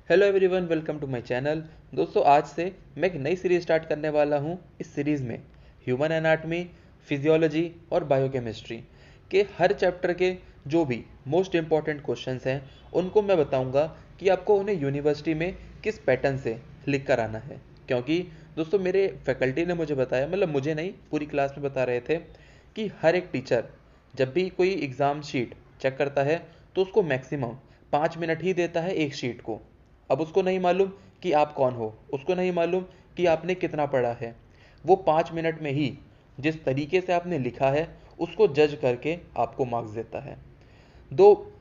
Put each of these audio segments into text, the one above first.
Hello everyone, welcome to my channel. दोस्तों, आज से मैं एक नई सीरीज स्टार्ट करने वाला हूं। इस सीरीज़ में ह्यूमन एनाटमी, फिजियोलॉजी और बायोकेमिस्ट्री के हर चैप्टर के जो भी मोस्ट इम्पॉर्टेंट क्वेश्चंस हैं उनको मैं बताऊंगा कि आपको उन्हें यूनिवर्सिटी में किस पैटर्न से लिख कर आना है। क्योंकि दोस्तों, मेरे फैकल्टी ने मुझे बताया, मतलब मुझे नहीं, पूरी क्लास में बता रहे थे कि हर एक टीचर जब भी कोई एग्ज़ाम शीट चेक करता है तो उसको मैक्सिमम 5 मिनट ही देता है एक शीट को। अब उसको नहीं मालूम कि आप कौन हो, उसको नहीं मालूम कि आपने कितना पढ़ा है। वो 5 मिनट में ही जिस तरीके से आपने लिखा है उसको जज करके आपको मार्क्स देता है।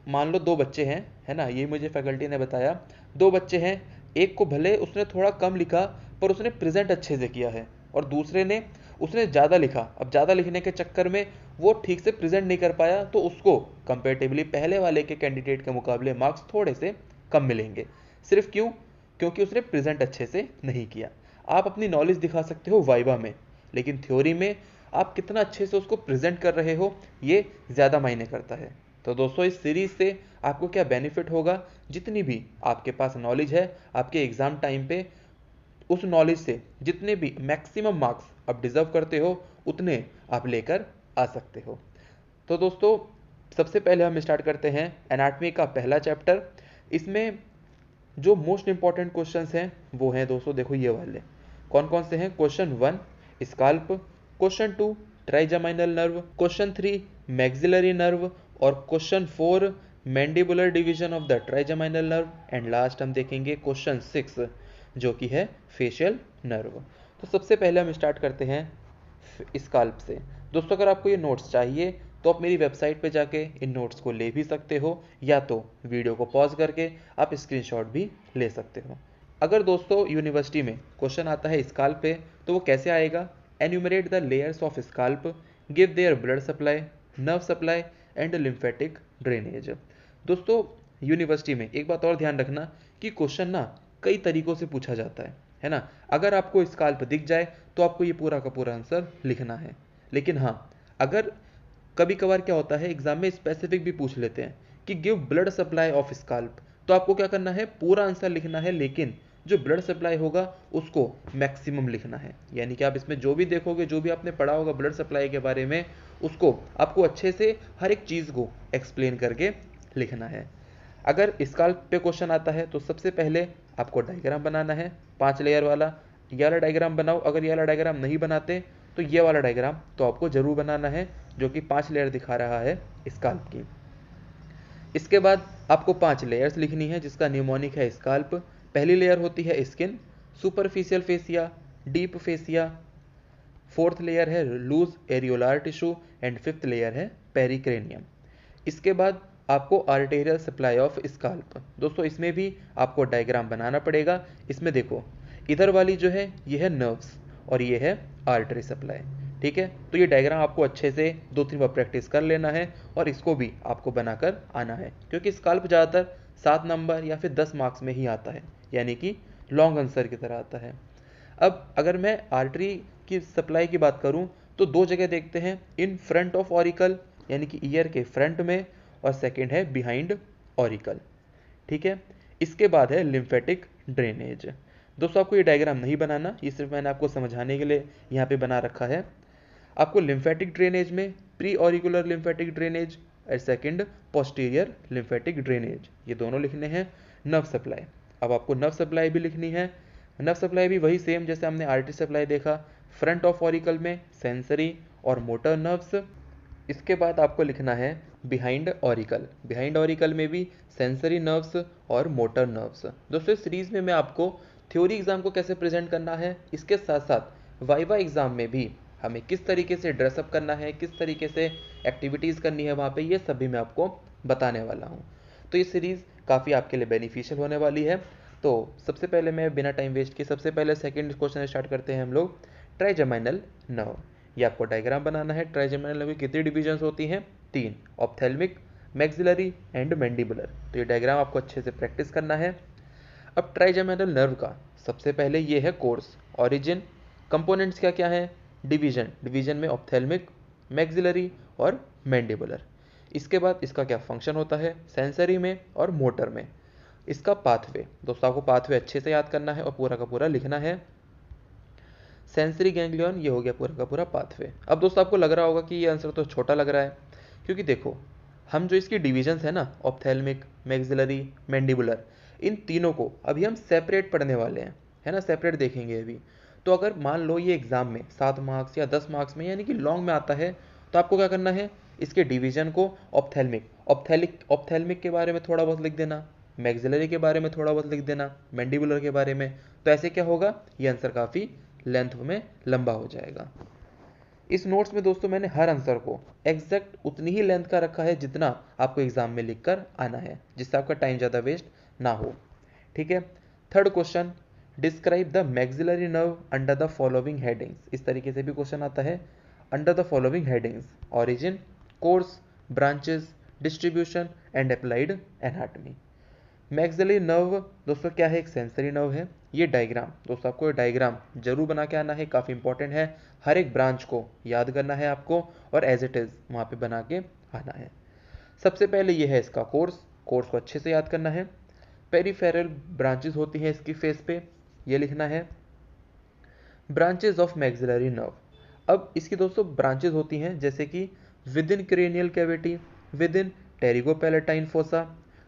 मान लो दो बच्चे हैं, है ना, ये मुझे फैकल्टी ने बताया। दो बच्चे हैं, एक को भले उसने थोड़ा कम लिखा पर उसने प्रेजेंट अच्छे से किया है, और दूसरे ने उसने ज़्यादा लिखा। अब ज़्यादा लिखने के चक्कर में वो ठीक से प्रेजेंट नहीं कर पाया, तो उसको कंपेरेटिवली पहले वाले के कैंडिडेट के मुकाबले मार्क्स थोड़े से कम मिलेंगे। सिर्फ क्यों? क्योंकि उसने प्रेजेंट अच्छे से नहीं किया। आप अपनी नॉलेज दिखा सकते हो वाइवा में, लेकिन थ्योरी में आप कितना अच्छे से उसको प्रेजेंट कर रहे हो ये ज़्यादा मायने करता है। तो दोस्तों, इस सीरीज़ से आपको क्या बेनिफिट होगा? जितनी भी आपके पास नॉलेज है आपके एग्ज़ाम टाइम पे, उस नॉलेज से जितने भी मैक्सिमम मार्क्स आप डिज़र्व करते हो उतने आप लेकर आ सकते हो। तो दोस्तों, सबसे पहले हम स्टार्ट करते हैं एनाटॉमी का पहला चैप्टर। इसमें जो मोस्ट इंपॉर्टेंट क्वेश्चंस हैं वो हैं दोस्तों, देखो ये वाले। कौन कौन से हैं? Question 1 scalp, question 2 trigeminal nerve, question 3 maxillary nerve, और question 4 mandibular division of the trigeminal nerve, and last हम देखेंगे क्वेश्चन 6 जो कि है फेशियल नर्व। तो सबसे पहले हम स्टार्ट करते हैं स्काल्प से। दोस्तों, अगर आपको ये नोट्स चाहिए तो आप मेरी वेबसाइट पे जाके इन नोट्स को ले भी सकते हो, या तो वीडियो को पॉज करके आप स्क्रीनशॉट भी ले सकते हो। अगर दोस्तों यूनिवर्सिटी में क्वेश्चन आता है स्काल्प पे तो वो कैसे आएगा? Enumerate the layers of scalp, give their blood supply, nerve supply and lymphatic drainage. दोस्तों, यूनिवर्सिटी में एक बात और ध्यान रखना कि क्वेश्चन ना कई तरीकों से पूछा जाता है ना। अगर आपको स्काल्प दिख जाए तो आपको ये पूरा का पूरा आंसर लिखना है। लेकिन हाँ, अगर कभी कभार क्या होता है एग्जाम में स्पेसिफिक भी पूछ लेते हैं कि give blood supply of scalp, तो आपको क्या करना है? पूरा आंसर लिखना है, लेकिन जो ब्लड सप्लाई होगा उसको मैक्सिमम लिखना है। यानी कि आप इसमें जो भी देखोगे, जो भी आपने पढ़ा होगा ब्लड सप्लाई के बारे में, उसको आपको अच्छे से हर एक चीज़ को एक्सप्लेन करके लिखना है। अगर स्काल्प पे क्वेश्चन आता है तो सबसे पहले आपको डायग्राम बनाना है 5 लेयर वाला। ये वाला डायग्राम बनाओ। अगर ये वाला डायग्राम नहीं बनाते तो ये वाला डायग्राम तो आपको जरूर बनाना है, जो कि 5 लेयर दिखा रहा है स्काल्प की। इसके बाद आपको 5 लेयर्स लिखनी है, जिसका न्यूमोनिक है स्काल्प। पहली लेयर होती है skin, superficial fascia, deep fascia. Fourth layer है loose areolar tissue, and fifth layer है पेरिक्रेनियम। इसके बाद आपको आर्टेरियल सप्लाई ऑफ स्काल्प। दोस्तों, इसमें भी आपको डायग्राम बनाना पड़ेगा। इसमें देखो, इधर वाली जो है ये है नर्व्स और ये है आर्टरी सप्लाई। ठीक है, तो ये डायग्राम आपको अच्छे से 2-3 बार प्रैक्टिस कर लेना है और इसको भी आपको बनाकर आना है, क्योंकि स्काल्प ज़्यादातर 7 नंबर या फिर 10 मार्क्स में ही आता है, यानी कि लॉन्ग आंसर की तरह आता है। अब अगर मैं आर्टरी की सप्लाई की बात करूं तो दो जगह देखते हैं, इन फ्रंट ऑफ ऑरिकल यानी कि ईयर के फ्रंट में, और सेकंड है बिहाइंड ऑरिकल। ठीक है, इसके बाद है लिम्फेटिक ड्रेनेज। दोस्तों, आपको ये डायग्राम नहीं बनाना, ये सिर्फ मैंने आपको समझाने के लिए यहाँ पे बना रखा है। आपको लिम्फेटिक ड्रेनेज में प्री ऑरिकुलर लिम्फेटिक ड्रेनेज और सेकंड पोस्टीरियर लिम्फेटिक ड्रेनेज, ये दोनों लिखने हैं। नर्व सप्लाई, अब आपको नर्व सप्लाई भी लिखनी है। नर्व सप्लाई भी वही सेम जैसे हमने आर्टरी सप्लाई देखा, फ्रंट ऑफ ऑरिकल में सेंसरी और मोटर नर्व्स। इसके बाद आपको लिखना है बिहाइंड ऑरिकल। बिहाइंड ऑरिकल में भी सेंसरी नर्व्स और मोटर नर्व्स। दोस्तों, इस सीरीज में मैं आपको थ्योरी एग्जाम को कैसे प्रेजेंट करना है, इसके साथ साथ वाइवा एग्जाम में भी हमें किस तरीके से ड्रेसअप करना है, किस तरीके से एक्टिविटीज़ करनी है वहाँ पे, ये सभी मैं आपको बताने वाला हूँ। तो ये सीरीज़ काफ़ी आपके लिए बेनिफिशियल होने वाली है। तो सबसे पहले मैं बिना टाइम वेस्ट किए सबसे पहले सेकंड क्वेश्चन स्टार्ट करते हैं हम लोग। ट्राइजेमिनल नर्व, ये आपको डायग्राम बनाना है। ट्राइजेमिनल नर्व की कितनी डिविजन्स होती हैं? 3, ऑप्थेल्मिक, मैक्सिलरी एंड मैंडिबुलर। तो ये डायग्राम आपको अच्छे से प्रैक्टिस करना है। अब ट्राइजेमिनल नर्व का सबसे पहले ये है कोर्स, ओरिजिन, कंपोनेंट्स क्या क्या है, डिवीजन, डिवीजन में ऑप्थेल्मिक, मैक्सिलरी और मैंडिबुलर। इसके बाद इसका क्या फंक्शन होता है सेंसरी में और मोटर में। इसका पाथवे, दोस्तों आपको पाथवे अच्छे से याद करना है और पूरा का पूरा लिखना है। सेंसरी गैंग्लियन, ये हो गया पूरा का पूरा पाथवे। अब दोस्तों आपको लग रहा होगा कि ये आंसर तो छोटा लग रहा है, क्योंकि देखो हम जो इसकी डिविजन्स है ना, ऑप्थेल्मिक, मैक्सिलरी, मैंडिबुलर, इन तीनों को अभी हम सेपरेट पढ़ने वाले हैं, है ना, सेपरेट देखेंगे अभी। तो अगर मान लो ये एग्जाम में 7 मार्क्स या 10 मार्क्स में यानी कि लॉन्ग में आता है, तो आपको क्या करना है, इसके डिवीजन को ऑप्थेल्मिक के बारे में थोड़ा बहुत लिख देना, मैक्सिलरी के बारे में थोड़ा बहुत लिख देना, मैंडिबुलर के बारे में। तो ऐसे क्या होगा, ये आंसर काफ़ी लेंथ में लंबा हो जाएगा। इस नोट्स में दोस्तों मैंने हर आंसर को एग्जैक्ट उतनी ही लेंथ का रखा है जितना आपको एग्जाम में लिखकर आना है, जिससे आपका टाइम ज़्यादा वेस्ट ना हो। ठीक है, third question, describe the maxillary nerve under the following headings. इस तरीके से भी क्वेश्चन आता है, under the following headings, origin, course, branches, distribution and applied anatomy. Maxillary nerve दोस्तों क्या है, एक सेंसरी नर्व है। ये डायग्राम दोस्तों आपको डायग्राम जरूर बना के आना है, काफ़ी इंपॉर्टेंट है। हर एक ब्रांच को याद करना है आपको और एज इट इज़ वहाँ पे बना के आना है। सबसे पहले ये है इसका कोर्स को अच्छे से याद करना है। पेरिफेरल ब्रांचेस होती हैं इसकी फेस पे, ये लिखना है। ब्रांचेस ऑफ मैक्सिलरी नर्व, अब इसकी दोस्तों ब्रांचेस होती हैं जैसे कि within cranial cavity, within pterygopalatine fossa,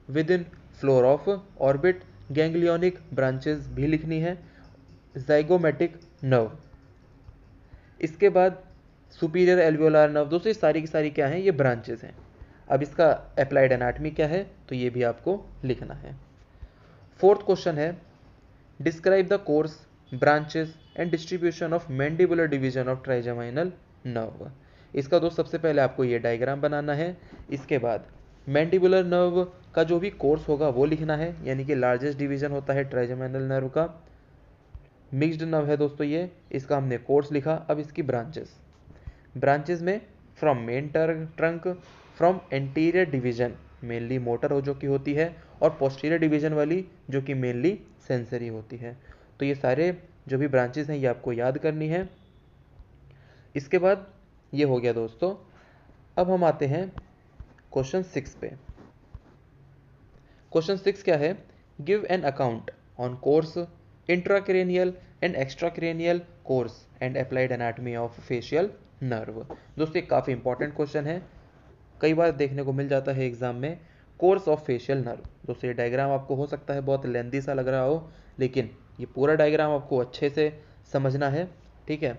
within floor of orbit, ganglionic branches भी लिखनी है, जाइगोमेटिक नर्व। इसके बाद सुपीरियर एल्वियोलार नर्व, दोस्तों ये सारी की सारी क्या हैं, ये ब्रांचेस हैं। अब इसका अप्लाइड एनाटॉमी क्या है, तो ये भी आपको लिखना है। फोर्थ क्वेश्चन है, describe the course, branches and distribution of mandibular division of trigeminal nerve. इसका दोस्त सबसे पहले आपको ये डायग्राम बनाना है। इसके बाद मैंडिबुलर नर्व का जो भी कोर्स होगा वो लिखना है, यानी कि लार्जेस्ट डिवीजन होता है ट्राइजेमाइनल नर्व का, मिक्स्ड नर्व है दोस्तों ये, इसका हमने कोर्स लिखा। अब इसकी ब्रांचेस में from main trunk, from anterior division mainly motor हो जो कि होती है, और पोस्टीरियर डिवीजन वाली जो कि मेनली सेंसरी होती है। तो ये सारे जो भी ब्रांचेस हैं ये आपको याद करनी है। इसके बाद ये हो गया दोस्तों। अब हम आते हैं क्वेश्चन 6 पे। क्वेश्चन 6 क्या है, give an account on course, intracranial and extracranial course and applied anatomy of facial nerve. दोस्तों काफ़ी इंपॉर्टेंट क्वेश्चन है, कई बार देखने को मिल जाता है एग्जाम में, कोर्स ऑफ फेशियल नर्व। दोस्तों ये डायग्राम आपको हो सकता है बहुत लेंदी सा लग रहा हो, लेकिन ये पूरा डायग्राम आपको अच्छे से समझना है। ठीक है,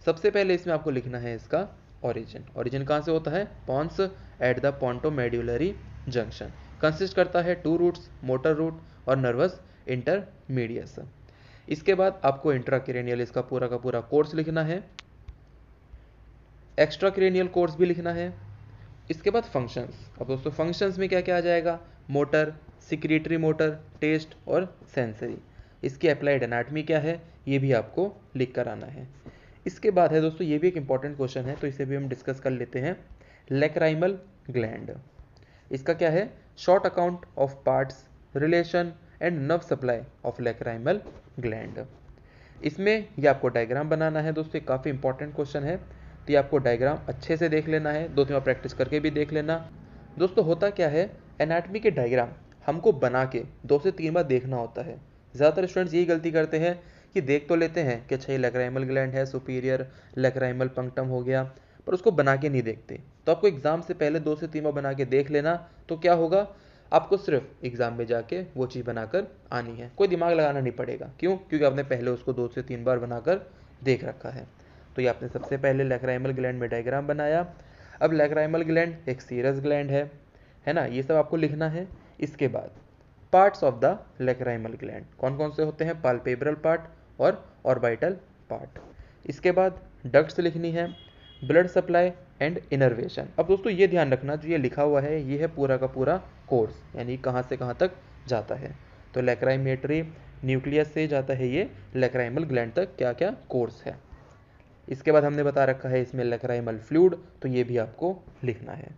सबसे पहले इसमें आपको लिखना है इसका ऑरिजिन कहाँ से होता है, pons at the pontomedullary junction. Consist करता है 2 रूट्स, मोटर रूट और नर्वस इंटरमीडियस। इसके बाद आपको इंट्राक्रेनियल इसका पूरा का पूरा कोर्स लिखना है, एक्स्ट्राक्रेनियल कोर्स भी लिखना है। इसके बाद फंक्शंस। अब दोस्तों फंक्शंस में क्या क्या आ जाएगा, मोटर, सिक्रीटरी मोटर, टेस्ट और सेंसरी। इसकी अप्लाइड एनाटॉमी क्या है ये भी आपको लिख कर आना है। इसके बाद है दोस्तों, ये भी एक इंपॉर्टेंट क्वेश्चन है तो इसे भी हम डिस्कस कर लेते हैं, लैक्राइमल ग्लैंड। इसका क्या है, short account of parts, relation and nerve supply of lacrimal gland. इसमें ये आपको डायग्राम बनाना है दोस्तों, काफ़ी इंपॉर्टेंट क्वेश्चन है, तो ये आपको डायग्राम अच्छे से देख लेना है, 2-3 बार प्रैक्टिस करके भी देख लेना। दोस्तों होता क्या है, एनाटॉमी के डायग्राम हमको बना के 2 से 3 बार देखना होता है। ज़्यादातर स्टूडेंट्स यही गलती करते हैं कि देख तो लेते हैं कि अच्छा ये लैक्राइमल ग्लैंड है, सुपीरियर लैक्राइमल पंक्टम हो गया, पर उसको बना के नहीं देखते। तो आपको एग्जाम से पहले 2 से 3 बार बना के देख लेना, तो क्या होगा, आपको सिर्फ एग्जाम में जाके वो चीज़ बनाकर आनी है, कोई दिमाग लगाना नहीं पड़ेगा। क्यों, क्योंकि आपने पहले उसको 2 से 3 बार बनाकर देख रखा है। तो ये आपने सबसे पहले लैक्राइमल ग्लैंड में डायग्राम बनाया। अब लैक्राइमल ग्लैंड एक सीरस ग्लैंड है ना, ये सब आपको लिखना है। इसके बाद parts of the lacrimal gland कौन कौन से होते हैं, पाल्पेब्रल पार्ट और ऑर्बिटल पार्ट। इसके बाद डक्ट्स लिखनी है, ब्लड सप्लाई एंड इनर्वेशन। अब दोस्तों ये ध्यान रखना, जो ये लिखा हुआ है ये है पूरा का पूरा कोर्स, यानी कहाँ से कहाँ तक जाता है। तो लैक्राइमेटरी न्यूक्लियस से जाता है ये लैक्राइमल ग्लैंड तक क्या क्या कोर्स है। इसके बाद हमने बता रखा है इसमें लैक्राइमल फ्लूइड, तो ये भी आपको लिखना है।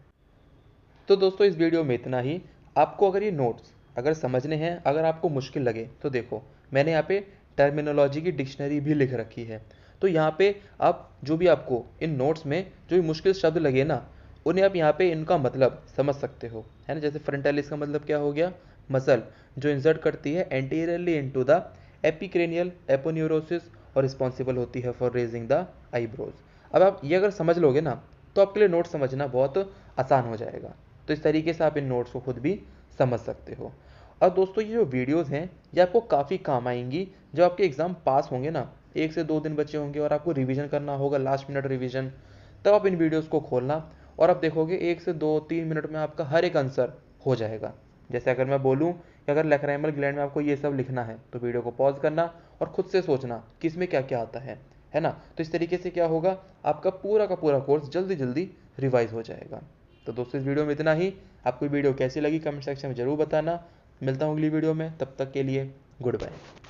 तो दोस्तों इस वीडियो में इतना ही। आपको अगर ये नोट्स अगर समझने हैं, अगर आपको मुश्किल लगे तो देखो मैंने यहाँ पे टर्मिनोलॉजी की डिक्शनरी भी लिख रखी है, तो यहाँ पे आप जो भी आपको इन नोट्स में जो भी मुश्किल शब्द लगे ना, उन्हें आप यहाँ पे इनका मतलब समझ सकते हो, है ना। जैसे फ्रंटालिस का मतलब क्या हो गया, मसल जो इंसर्ट करती है एंटीरियरली इनटू द एपिक्रेनियल एपोन्यूरोसिस और रिस्पॉन्सिबल होती है फॉर रेजिंग द आईब्रोज। अब आप ये अगर समझ लोगे ना तो आपके लिए नोट समझना बहुत आसान हो जाएगा। तो इस तरीके से आप इन नोट्स को खुद भी समझ सकते हो। और दोस्तों ये जो वीडियोस हैं ये आपको काफ़ी काम आएंगी जब आपके एग्ज़ाम पास होंगे ना, 1 से 2 दिन बचे होंगे और आपको रिवीजन करना होगा, लास्ट मिनट रिवीजन। तब आप इन वीडियोस को खोलना और आप देखोगे 1 से 2-3 मिनट में आपका हर एक आंसर हो जाएगा। जैसे अगर मैं बोलूँ कि अगर लैक्राइमल ग्लैंड में आपको ये सब लिखना है तो वीडियो को पॉज करना और खुद से सोचना कि इसमें क्या क्या आता है ना। तो इस तरीके से क्या होगा, आपका पूरा का पूरा कोर्स जल्दी जल्दी रिवाइज हो जाएगा। तो दोस्तों इस वीडियो में इतना ही। आपको वीडियो कैसी लगी कमेंट सेक्शन में ज़रूर बताना। मिलता हूँ अगली वीडियो में, तब तक के लिए गुड बाय।